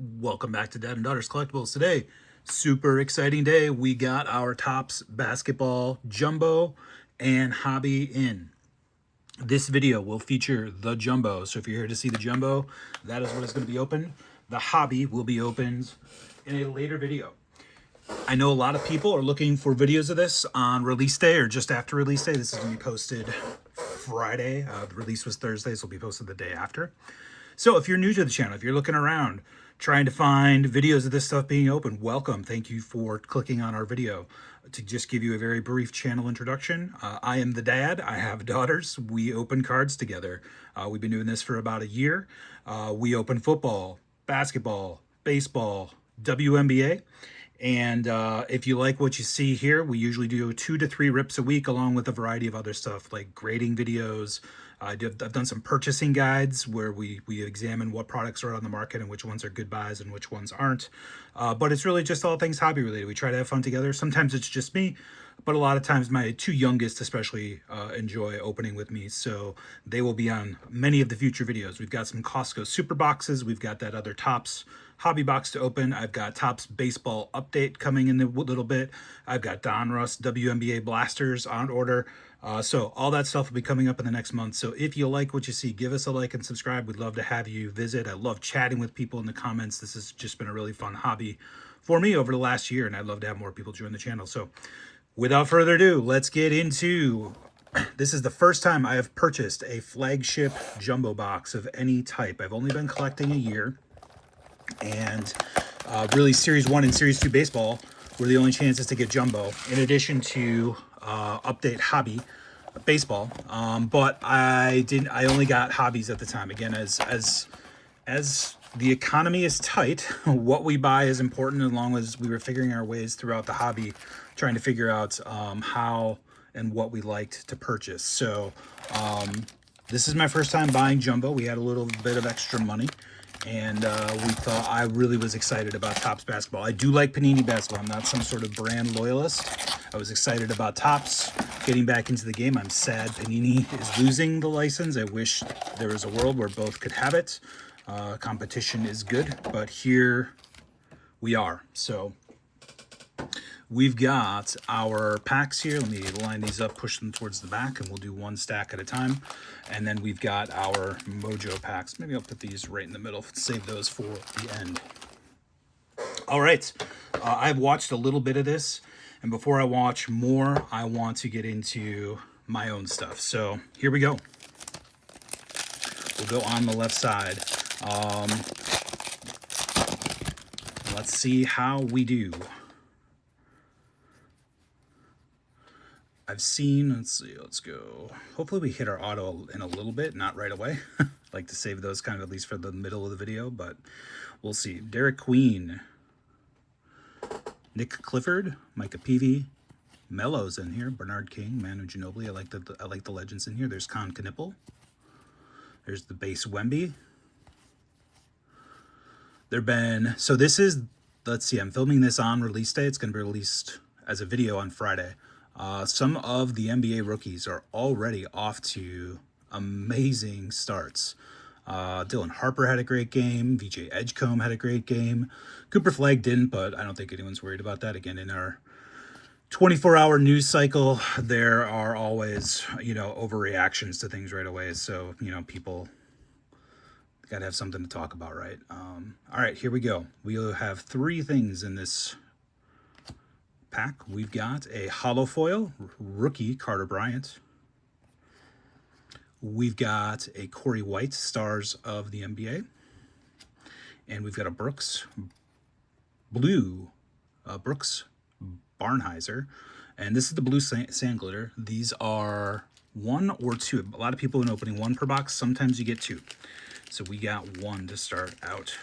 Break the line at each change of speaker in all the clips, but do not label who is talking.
Welcome back to Dad and Daughters Collectibles. Today, super exciting day. We got our Topps basketball jumbo and hobby in. This video will feature the jumbo. So if you're here to see the jumbo, that is what is going to be opened. The hobby will be opened in a later video. I know a lot of people are looking for videos of this on release day or just after release day. This is going to be posted Friday. The release was Thursday, so it'll be posted the day after. So if you're new to the channel, if you're looking around trying to find videos of this stuff being opened, welcome. Thank you for clicking on our video. To just give you a very brief channel introduction, I am the dad. I have daughters. We open cards together. We've been doing this for about a year. We open football, basketball, baseball, WNBA. And if you like what you see here, we usually do 2 to 3 rips a week, along with a variety of other stuff like grading videos. I've done some purchasing guides where we examine what products are on the market and which ones are good buys and which ones aren't. But it's really just all things hobby related. We try to have fun together. Sometimes it's just me, but a lot of times my 2 youngest especially enjoy opening with me. So they will be on many of the future videos. We've got some Costco super boxes. We've got that other Topps hobby box to open. I've got Topps baseball update coming in a little bit. I've got Donruss WNBA blasters on order. So all that stuff will be coming up in the next month. So if you like what you see, give us a like and subscribe. We'd love to have you visit. I love chatting with people in the comments. This has just been a really fun hobby for me over the last year, and I'd love to have more people join the channel. So without further ado, let's get into... This is the first time I have purchased a flagship jumbo box of any type. I've only been collecting a year, and really Series 1 and Series 2 baseball were the only chances to get jumbo, in addition to update hobby baseball. But I only got hobbies at the time. Again, as the economy is tight, what we buy is important, as long as we were figuring our ways throughout the hobby, trying to figure out how and what we liked to purchase. So this is my first time buying jumbo. We had a little bit of extra money, and we thought, I really was excited about Topps basketball. I do like Panini basketball. I'm not some sort of brand loyalist. I was excited about Topps getting back into the game. I'm sad Panini is losing the license. I wish there was a world where both could have it. Competition is good, but here we are. So we've got our packs here. Let me line these up, push them towards the back, and we'll do one stack at a time. And then we've got our Mojo packs. Maybe I'll put these right in the middle, save those for the end. All right, I've watched a little bit of this, and before I watch more, I want to get into my own stuff. So here we go. We'll go on the left side. Let's see how we do. I've seen, let's see, let's go. Hopefully we hit our auto in a little bit, not right away. Like to save those kind of at least for the middle of the video, but we'll see. Derek Queen, Nick Clifford, Micah Peavy, Melo's in here, Bernard King, Manu Ginobili. I like the legends in here. There's Con Knipple. There's the base Wemby. So this is, let's see, I'm filming this on release day. It's going to be released as a video on Friday. Some of the NBA rookies are already off to amazing starts. Dylan Harper had a great game. VJ Edgecombe had a great game. Cooper Flagg didn't, but I don't think anyone's worried about that. Again, in our 24-hour news cycle, there are always, overreactions to things right away. So, people got to have something to talk about, right? All right, here we go. We'll have 3 things in this pack. We've got a holo foil rookie Carter Bryant. We've got a Corey White, Stars of the NBA, and we've got a Brooks Barnhizer, and this is the blue sand glitter. These are 1 or 2. A lot of people in opening 1 per box. Sometimes you get 2. So we got 1 to start out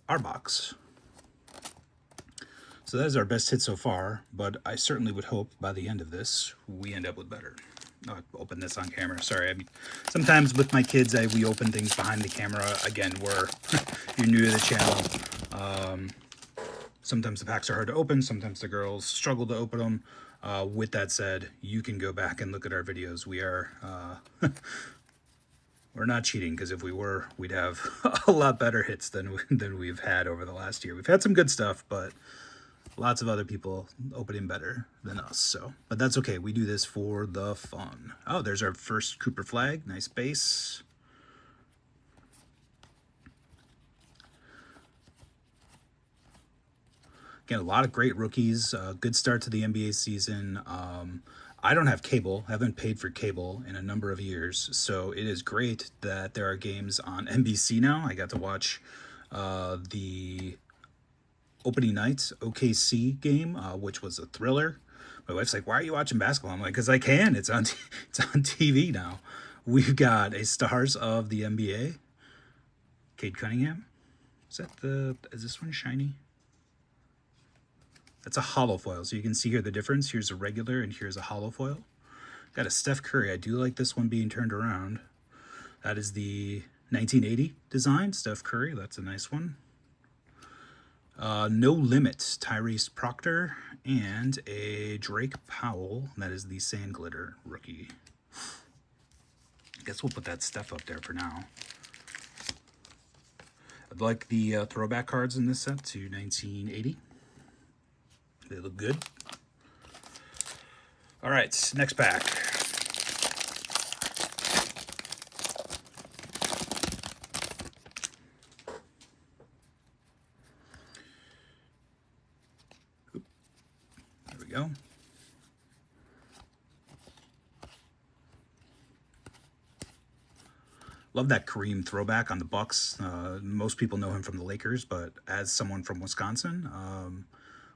our box. So that is our best hit so far, but I certainly would hope by the end of this, we end up with better. I'll open this on camera. Sorry. I mean, sometimes with my kids, we open things behind the camera. Again, if you're new to the channel, sometimes the packs are hard to open. Sometimes the girls struggle to open them. With that said, you can go back and look at our videos. We are We're not cheating, because if we were, we'd have a lot better hits than we've had over the last year. We've had some good stuff, but lots of other people opening better than us. So, but that's okay. We do this for the fun. Oh, there's our first Cooper Flagg. Nice base. Again, a lot of great rookies. Good start to the NBA season. I don't have cable, haven't paid for cable in a number of years, so it is great that there are games on NBC now. I got to watch the opening night's OKC game, which was a thriller. My wife's like, "Why are you watching basketball?" I'm like, "Because I can. It's on it's on TV now." We've got a stars of the NBA. Cade Cunningham. Is this one shiny? That's a hollow foil, so you can see here the difference. Here's a regular and here's a hollow foil. Got a Steph Curry. I do like this one being turned around. That is the 1980 design, Steph Curry. That's a nice one. No Limit, Tyrese Proctor, and a Drake Powell. That is the Sand Glitter rookie. I guess we'll put that Steph up there for now. I'd like the throwback cards in this set to 1980. They look good. All right, next pack. There we go. Love that Kareem throwback on the Bucks. Most people know him from the Lakers, but as someone from Wisconsin,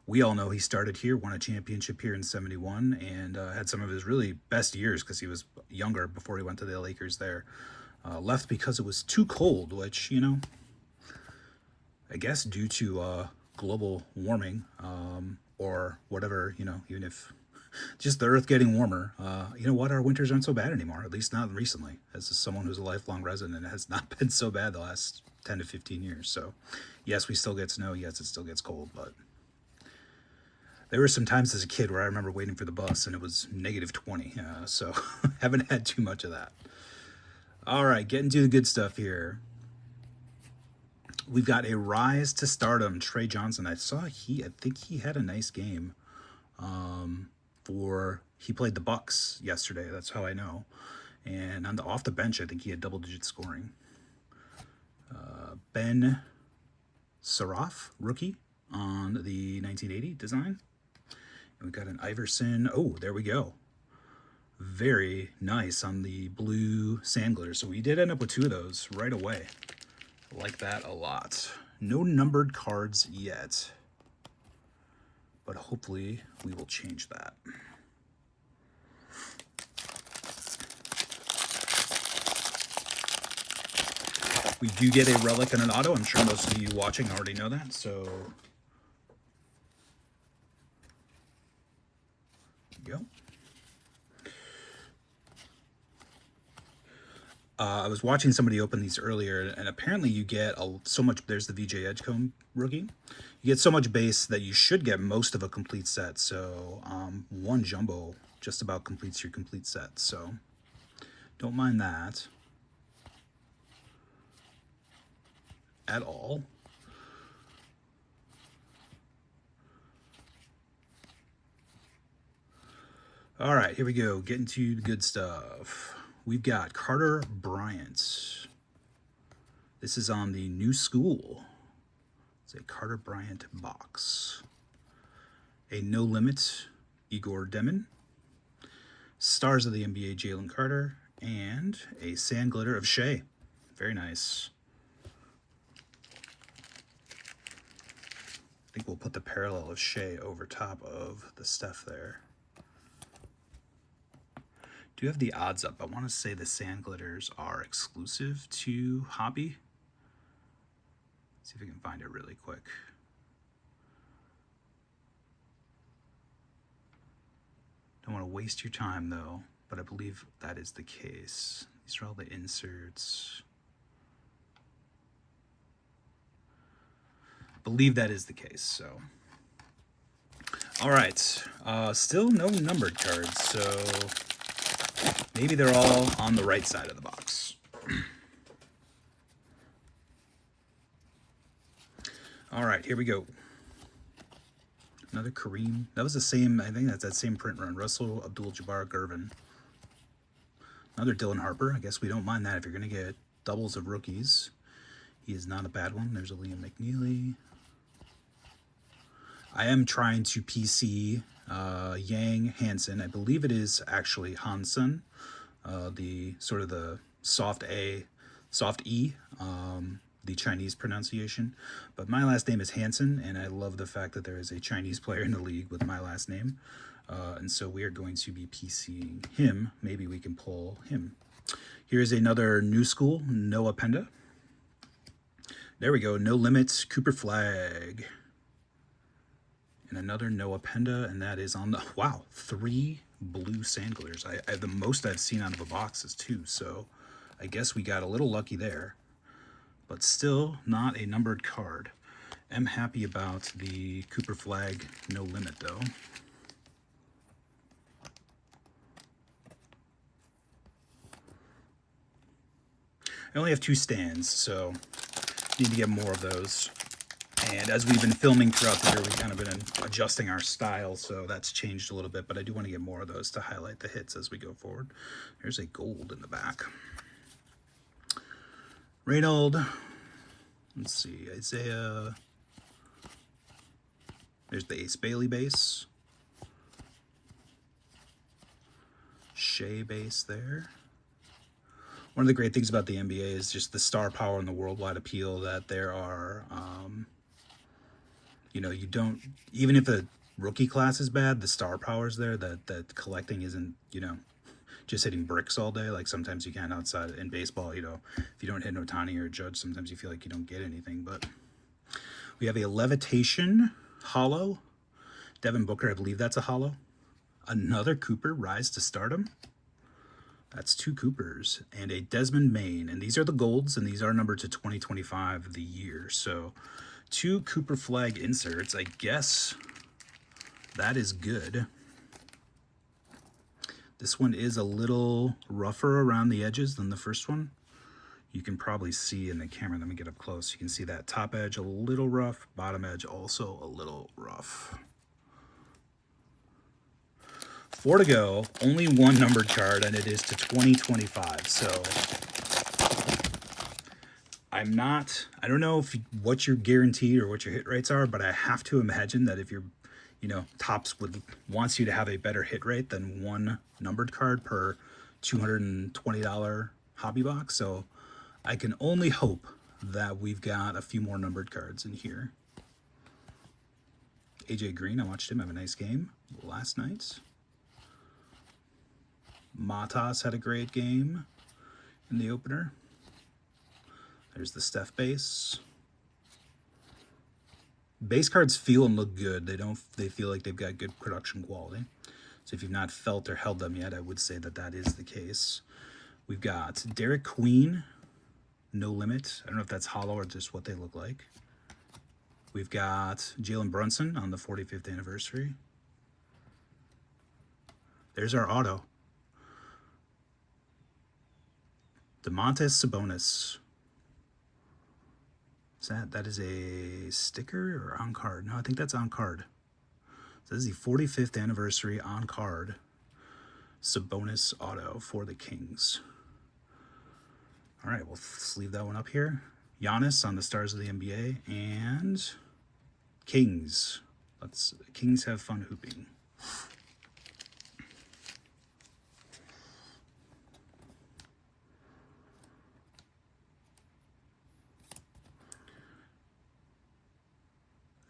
we all know he started here, won a championship here in '71, and had some of his really best years because he was younger before he went to the Lakers there. Left because it was too cold, which, you know, I guess due to global warming or whatever, you know, even if just the earth getting warmer, you know what, our winters aren't so bad anymore, at least not recently. As someone who's a lifelong resident, it has not been so bad the last 10 to 15 years. So yes, we still get snow. Yes, it still gets cold, but there were some times as a kid where I remember waiting for the bus and it was -20. So haven't had too much of that. All right, getting to the good stuff here. We've got a Rise to Stardom, Trey Johnson. I think he had a nice game. He played the Bucks yesterday. That's how I know. And off the bench, I think he had double-digit scoring. Ben Saraf, rookie, on the 1980 design. And we've got an Iverson. Oh, there we go. Very nice on the blue sand glitter. So we did end up with 2 of those right away. I like that a lot. No numbered cards yet, but hopefully we will change that. We do get a relic and an auto. I'm sure most of you watching already know that, so there you go. I was watching somebody open these earlier, and apparently you get so much. There's the VJ Edgecombe rookie. You get so much base that you should get most of a complete set. So 1 jumbo just about completes your complete set. So don't mind that at all. All right, here we go. Getting to the good stuff. We've got Carter Bryant. This is on the New School. It's a Carter Bryant box. A No Limit, Igor Demon. Stars of the NBA, Jalen Carter. And a Sand Glitter of Shea. Very nice. I think we'll put the parallel of Shea over top of the Steph there. Do have the odds up. I want to say the sand glitters are exclusive to Hobby. Let's see if we can find it really quick. Don't want to waste your time though, but I believe that is the case. These are all the inserts. I believe that is the case, so. All right, still no numbered cards, so maybe they're all on the right side of the box. All right, here we go. Another Kareem. That was the same, I think that's that same print run. Russell, Abdul-Jabbar, Gervin. Another Dylan Harper. I guess we don't mind that if you're going to get doubles of rookies. He is not a bad one. There's a Liam McNeely. I am trying to PC Yang Hansen. I believe it is actually Hansen. The sort of the soft A, soft E, the Chinese pronunciation. But my last name is Hansen, and I love the fact that there is a Chinese player in the league with my last name. And so we are going to be PCing him. Maybe we can pull him. Here's another new school, Noah Penda. There we go, No Limits, Cooper Flagg. And another Noah Penda, and that is on the, wow, 3 blue Sandglers. I the most I've seen out of a box is 2, so I guess we got a little lucky there. But still not a numbered card. I'm happy about the Cooper Flagg No Limit, though. I only have 2 stands, so need to get more of those. And as we've been filming throughout the year, we've kind of been adjusting our style, so that's changed a little bit, but I do want to get more of those to highlight the hits as we go forward. There's a gold in the back. Reynold. Let's see, Isaiah. There's the Ace Bailey base. Shea base there. One of the great things about the NBA is just the star power and the worldwide appeal that there are. You know, you don't, even if the rookie class is bad, the star power is there, that collecting isn't, you know, just hitting bricks all day like sometimes you can outside in baseball. You know, if you don't hit an Ohtani or a Judge, sometimes you feel like you don't get anything. But we have a Levitation hollow. Devin Booker, I believe that's a hollow. Another Cooper, Rise to Stardom. That's 2 Coopers. And a Desmond Main. And these are the golds, and these are numbered to 2025 the year. So 2 Cooper Flagg inserts. I guess that is good. This one is a little rougher around the edges than the first one. You can probably see in the camera. Let me get up close. You can see that top edge a little rough, bottom edge also a little rough. 4 to go, only 1 numbered card, and it is to 2025. So I don't know what your guaranteed or what your hit rates are, but I have to imagine that if you're, you know, Topps wants you to have a better hit rate than 1 numbered card per $220 hobby box. So I can only hope that we've got a few more numbered cards in here. AJ Green, I watched him have a nice game last night. Matas had a great game in the opener. There's the Steph base. Base cards feel and look good. They feel like they've got good production quality. So if you've not felt or held them yet, I would say that is the case. We've got Derek Queen, No Limit. I don't know if that's hollow or just what they look like. We've got Jalen Brunson on the 45th anniversary. There's our auto. Domantas Sabonis. That is a sticker or on card? No, I think that's on card. So this is the 45th anniversary on card Sabonis auto for the Kings. All right, we'll sleeve that one up here. Giannis on the Stars of the NBA and Kings. Kings have fun hooping.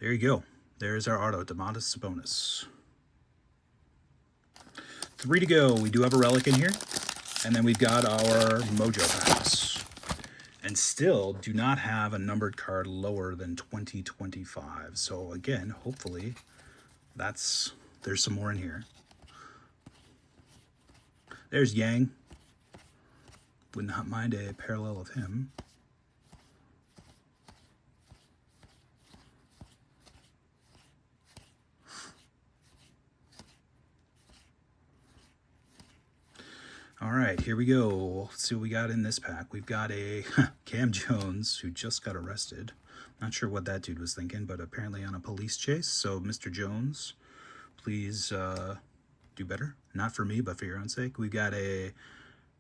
There you go. There's our auto, Domantas Sabonis. 3 to go. We do have a relic in here. And then we've got our Mojo packs. And still do not have a numbered card lower than 2025. So again, hopefully there's some more in here. There's Yang. Would not mind a parallel of him. All All right, here we go. Let's see what we got in this pack. We've got a Cam Jones who just got arrested. Not sure what that dude was thinking, but apparently on a police chase. So, Mr. Jones, please do better. Not for me, but for your own sake. We've got a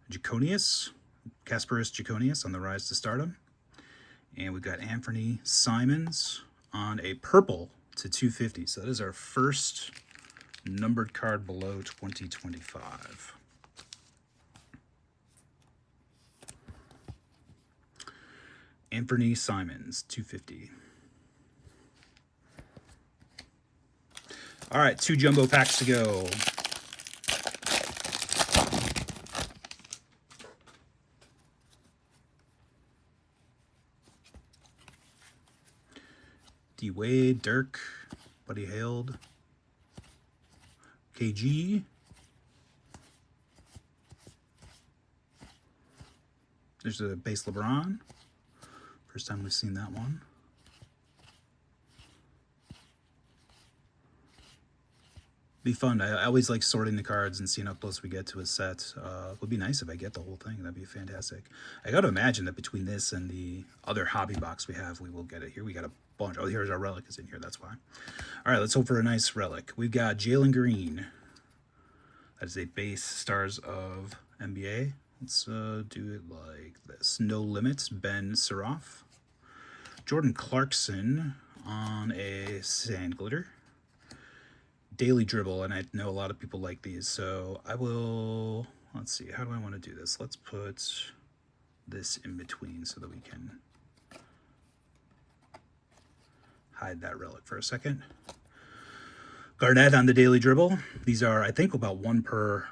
Jaconius, Kasparis Jaconius on the rise to stardom. And we've got Anthony Simons on a purple to 250. So that is our first numbered card below 2025. Anthony Simons, 250. All right, 2 jumbo packs to go. D. Wade, Dirk, Buddy Hailed, KG. There's a base LeBron. First time we've seen that one. Be fun. I always like sorting the cards and seeing how close we get to a set. It would be nice if I get the whole thing. That'd be fantastic. I got to imagine that between this and the other hobby box we have, we will get it. Here we got a bunch. Oh, here's our relic is in here. That's why. All right, let's hope for a nice relic. We've got Jalen Green. That is a base Stars of NBA. Let's do it like this. No Limits, Ben Seroff. Jordan Clarkson on a Sand Glitter. Daily Dribble, and I know a lot of people like these, so I will, let's see, how do I want to do this? Let's put this in between so that we can hide that relic for a second. Garnett on the Daily Dribble. These are, I think, about 1 per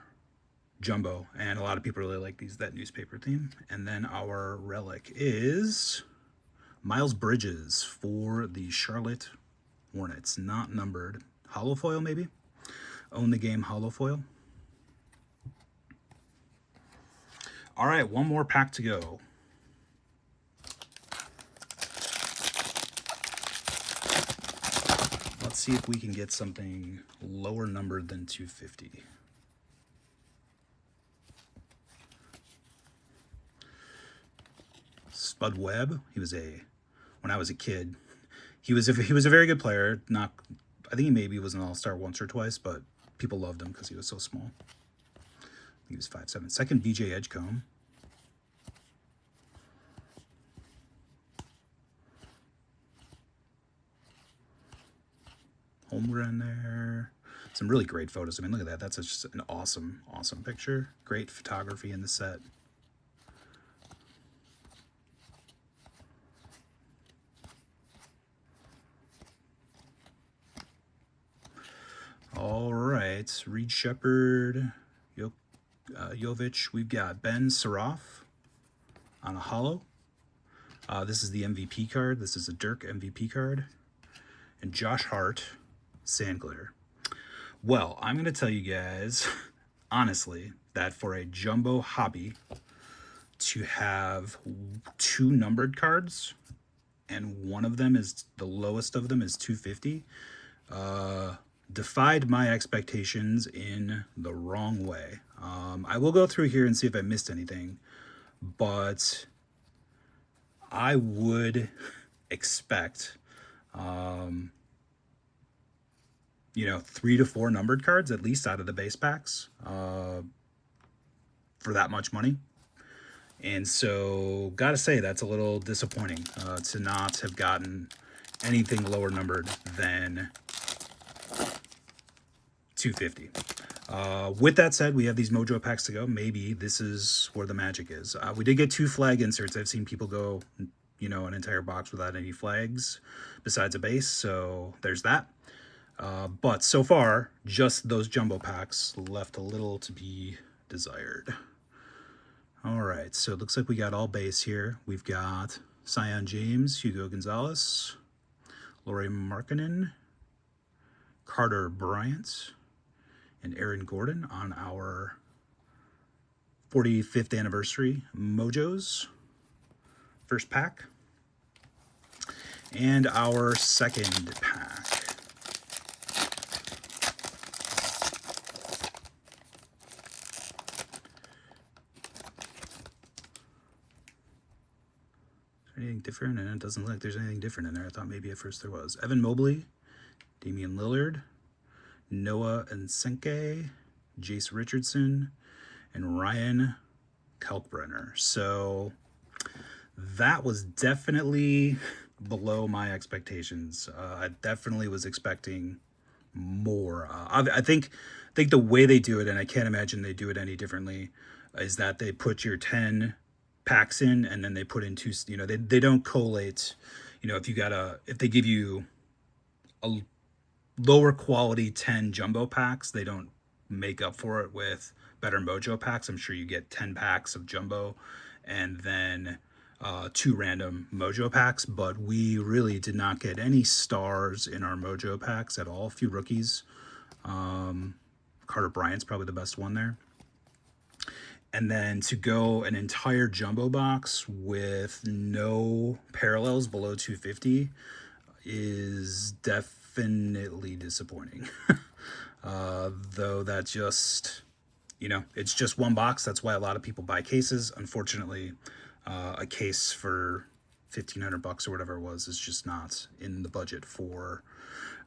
jumbo, and a lot of people really like these, that newspaper theme. And then our relic is Miles Bridges for the Charlotte Hornets, not numbered. Hollow foil, maybe? Own the Game hollow foil. All right, 1 more pack to go. Let's see if we can get something lower numbered than 250. Spud Webb. He was when I was a kid, he was a very good player. Not, I think he maybe was an all-star once or twice, but people loved him because he was so small. He was 5'7". Second, BJ Edgecombe. Holmgren there. Some really great photos. I mean, look at that. That's just an awesome, awesome picture. Great photography in the set. All right, Reed Shepard, Jovic. We've got Ben Seroff on a hollow. This is the MVP card. This is a Dirk MVP card. And Josh Hart, Sand Glitter. Well, I'm going to tell you guys, honestly, that for a jumbo hobby, to have 2 numbered cards, and one of them is, the lowest of them is 250, defied my expectations in the wrong way. I will go through here and see if I missed anything, but I would expect, 3 to 4 numbered cards at least out of the base packs for that much money. And so, gotta say, that's a little disappointing to not have gotten anything lower numbered than 250. With that said, we have these Mojo packs to go. Maybe this is where the magic is. We did get 2 Flagg inserts. I've seen people go, an entire box without any flags besides a base, so there's that. But so far, just those jumbo packs left a little to be desired. All right, so it looks like we got all base here. We've got Sion James, Hugo Gonzalez, Lauri Markkanen, Carter Bryant, and Aaron Gordon on our 45th anniversary Mojos. First pack. And our second pack. different, and it doesn't look like there's anything different in there. I thought maybe at first there was. Evan Mobley, Damian Lillard, Noah Nsenke, Jace Richardson, and Ryan Kalkbrenner. So that was definitely below my expectations. I definitely was expecting more. I think the way they do it, and I can't imagine they do it any differently, is that they put your 10 packs in, and then they put in two. They don't collate. If they give you a lower quality 10 jumbo packs, they don't make up for it with better mojo packs. I'm sure you get 10 packs of jumbo and then 2 random mojo packs, but we really did not get any stars in our mojo packs at all. A few rookies. Carter Bryant's probably the best one there. And then to go an entire jumbo box with no parallels below 250 is definitely disappointing. Though that just, it's just one box. That's why a lot of people buy cases. Unfortunately, a case for $1,500 or whatever it was is just not in the budget for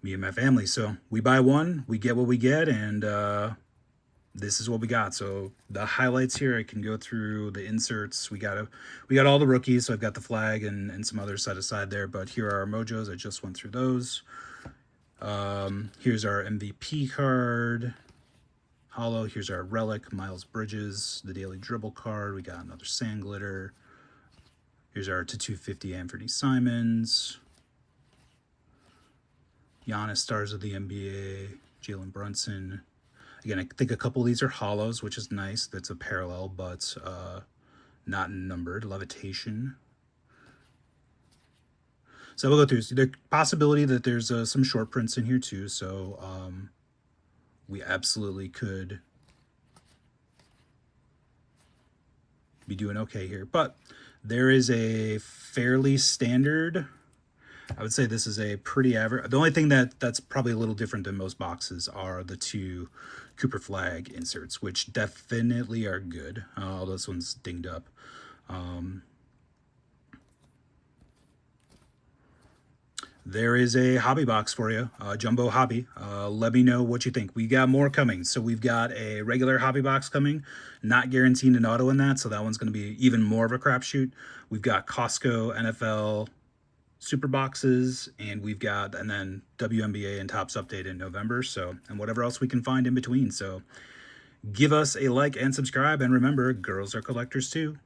me and my family. So we buy one, we get what we get, and this is what we got. So the highlights here, I can go through the inserts. We got all the rookies. So I've got the Flagg and some others set aside there, but here are our mojos. I just went through those. Here's our MVP card. Hollow. Here's our relic, Miles Bridges, the daily dribble card. We got another sand glitter. Here's our to 250 Anthony Simons. Giannis, stars of the NBA. Jalen Brunson. Again, I think a couple of these are hollows, which is nice. That's a parallel, but not numbered. Levitation. So we'll go through the possibility that there's some short prints in here too. So we absolutely could be doing okay here. But there is a fairly standard, I would say this is a pretty average. The only thing that's probably a little different than most boxes are the 2 Cooper Flagg inserts, which definitely are good. All those ones dinged up. There is a hobby box for you, Jumbo Hobby. Let me know what you think. We got more coming. So we've got a regular hobby box coming, not guaranteed an auto in that, so that one's going to be even more of a crapshoot. We've got Costco NFL super boxes, and then WNBA and Topps Update in November. So, and whatever else we can find in between. So give us a like and subscribe, and remember, girls are collectors too.